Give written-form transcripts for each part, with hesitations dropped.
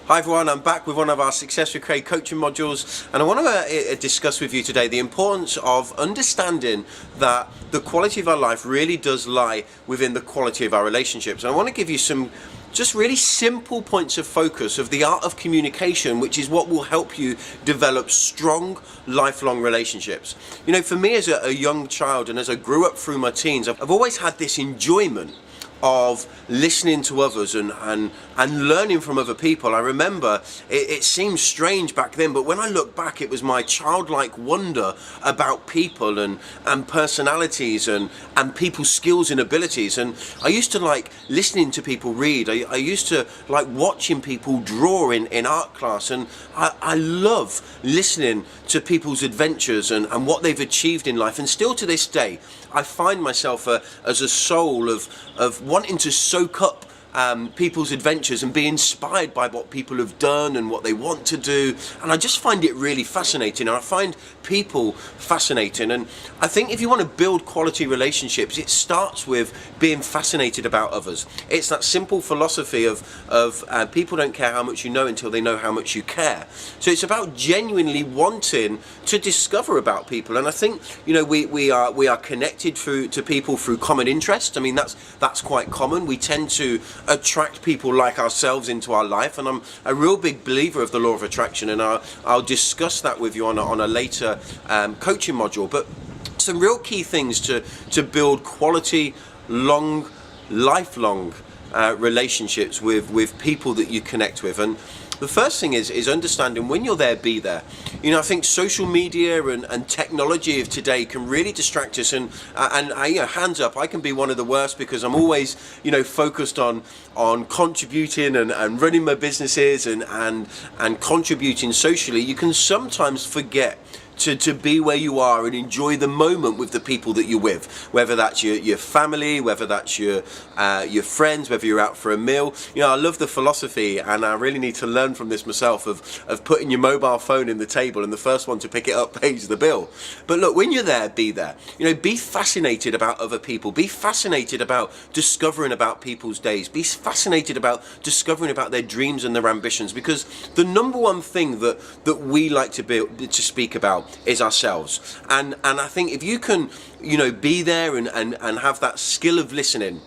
Hi everyone, I'm back with one of our Success with Craig coaching modules, and I want to discuss with you today the importance of understanding that the quality of our life really does lie within the quality of our relationships. And I want to give you some just really simple points of focus of the art of communication, which is what will help you develop strong, lifelong relationships. You know, for me as a young child and as I grew up through my teens, I've always had this enjoyment of listening to others and learning from other people. I remember it seemed strange back then, but when I look back, it was my childlike wonder about people and personalities and people's skills and abilities. And I used to like listening to people read. I used to like watching people draw in art class, and I love listening to people's adventures and what they've achieved in life. And still to this day, I find myself as a soul of wanting to soak up people's adventures and be inspired by what people have done and what they want to do. And I just find it really fascinating, and I find people fascinating. And I think if you want to build quality relationships, it starts with being fascinated about others. It's that simple philosophy of people don't care how much you know until they know how much you care. So it's about genuinely wanting to discover about people. And I think, you know, we are connected to people through common interests. I mean, that's quite common. We tend to attract people like ourselves into our life, and I'm a real big believer of the law of attraction, and I'll discuss that with you on a later coaching module. But some real key things to build quality, lifelong relationships with people that you connect with. And the first thing is understanding when you're there, be there. You know, I think social media and technology of today can really distract us, and you know, hands up, I can be one of the worst, because I'm always, you know, focused on contributing and running my businesses and contributing socially. You can sometimes forget to be where you are and enjoy the moment with the people that you're with, whether that's your family, whether that's your friends, whether you're out for a meal. You know, I love the philosophy, and I really need to learn from this myself, of putting your mobile phone in the table and the first one to pick it up pays the bill. But look, when you're there, be there. You know, be fascinated about other people. Be fascinated about discovering about people's days. Be fascinated about discovering about their dreams and their ambitions, because the number one thing that we like to speak about is ourselves. And I think if you can, you know, be there and have that skill of listening.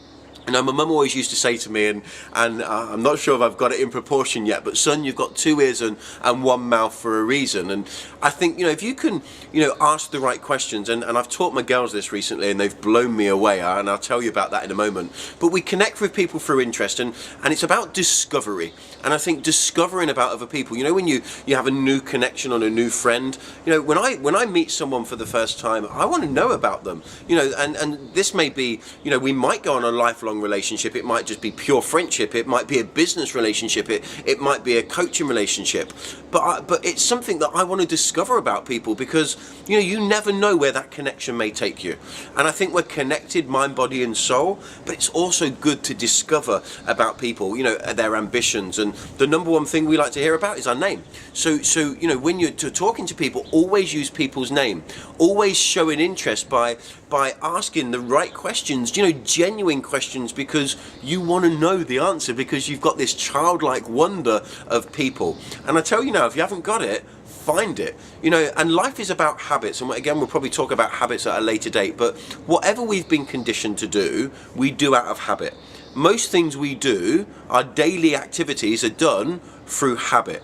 You know, my mum always used to say to me, and I'm not sure if I've got it in proportion yet, but son, you've got two ears and one mouth for a reason. And I think, you know, if you can, you know, ask the right questions, and I've taught my girls this recently, and they've blown me away, and I'll tell you about that in a moment. But we connect with people through interest, and it's about discovery. And I think discovering about other people, you know, when you have a new connection on a new friend, you know, when I meet someone for the first time, I want to know about them, you know, and this may be, you know, we might go on a lifelong relationship. It might just be pure friendship. It might be a business relationship. It might be a coaching relationship. But it's something that I want to discover about people, because, you know, you never know where that connection may take you. And I think we're connected, mind, body, and soul. But it's also good to discover about people, you know, their ambitions. And the number one thing we like to hear about is our name. So you know, when you're talking to people, always use people's name. Always show an interest by asking the right questions, you know, genuine questions, because you want to know the answer, because you've got this childlike wonder of people. And I tell you now, if you haven't got it, find it. You know, and life is about habits, and again, we'll probably talk about habits at a later date, but whatever we've been conditioned to do, we do out of habit. Most things we do, our daily activities, are done through habit.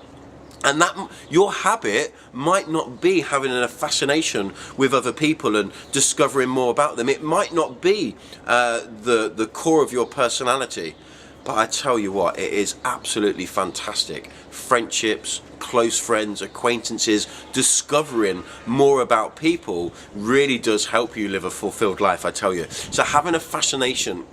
And that your habit might not be having a fascination with other people and discovering more about them. It might not be the core of your personality. But I tell you what, it is absolutely fantastic. Friendships, close friends, acquaintances, discovering more about people really does help you live a fulfilled life, I tell you. So having a fascination,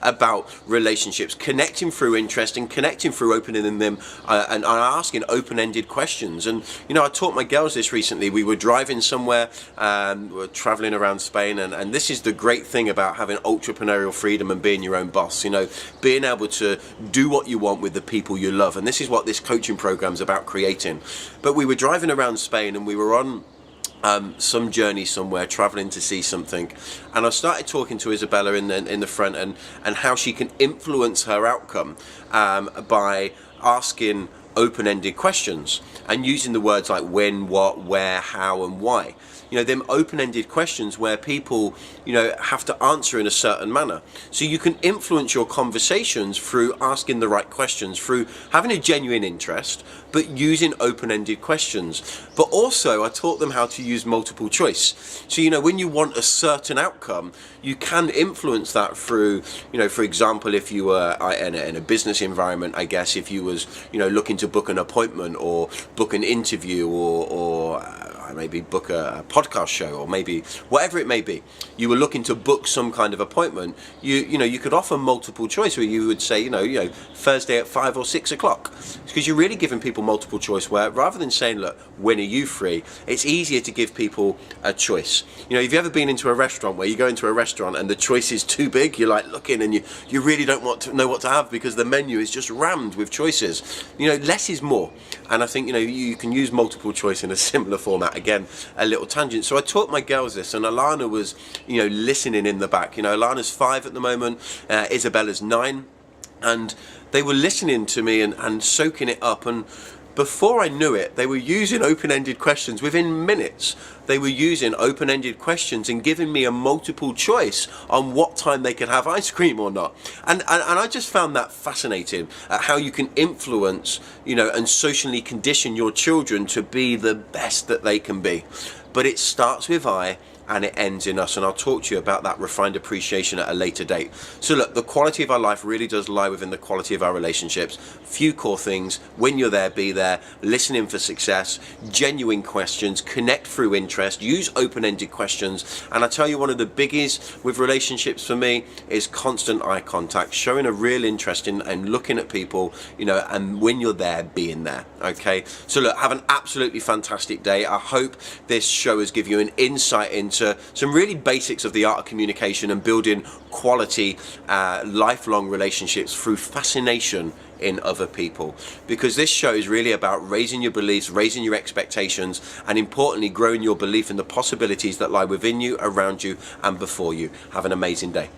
about relationships, connecting through interest and connecting through opening them and asking open-ended questions. And, you know, I taught my girls this recently. We were driving somewhere, we were traveling around Spain, and this is the great thing about having entrepreneurial freedom and being your own boss, you know, being able to do what you want with the people you love. And this is what this coaching program's about creating. But we were driving around Spain, and we were on some journey somewhere, traveling to see something, and I started talking to Isabella in the front, and how she can influence her outcome by asking open-ended questions and using the words like when, what, where, how, and why. You know, them open-ended questions where people, you know, have to answer in a certain manner. So you can influence your conversations through asking the right questions, through having a genuine interest, but using open-ended questions. But also I taught them how to use multiple choice. So, you know, when you want a certain outcome, you can influence that through, you know, for example, if you were in a business environment, I guess, if you was, you know, looking to book an appointment or book an interview or maybe book a podcast show, or maybe whatever it may be, you were looking to book some kind of appointment, you know, you could offer multiple choice where you would say, you know, Thursday at 5 or 6 o'clock, because you're really giving people multiple choice, where rather than saying, look, when are you free, it's easier to give people a choice. You know, have you ever been into a restaurant where you go into a restaurant and the choice is too big? You're like looking and you really don't want to know what to have because the menu is just rammed with choices. You know, less is more. And I think, you know, you can use multiple choice in a similar format. Again, a little tangent. So I taught my girls this, and Alana was, you know, listening in the back. You know, Alana's 5 at the moment, Isabella's 9, and they were listening to me and soaking it up. And before I knew it, they were using open-ended questions. Within minutes, they were using open-ended questions and giving me a multiple choice on what time they could have ice cream or not. And I just found that fascinating, how you can influence, you know, and socially condition your children to be the best that they can be. But it starts with I, and it ends in us, and I'll talk to you about that refined appreciation at a later date. So look, the quality of our life really does lie within the quality of our relationships. Few core things: when you're there, be there, listening for success, genuine questions, connect through interest, use open-ended questions. And I tell you, one of the biggies with relationships for me is constant eye contact, showing a real interest in and looking at people, you know, and when you're there, being there. Okay, so look, have an absolutely fantastic day. I hope this show has given you an insight into some really basics of the art of communication and building quality lifelong relationships through fascination in other people, because this show is really about raising your beliefs, raising your expectations, and importantly growing your belief in the possibilities that lie within you, around you, and before you. Have an amazing day.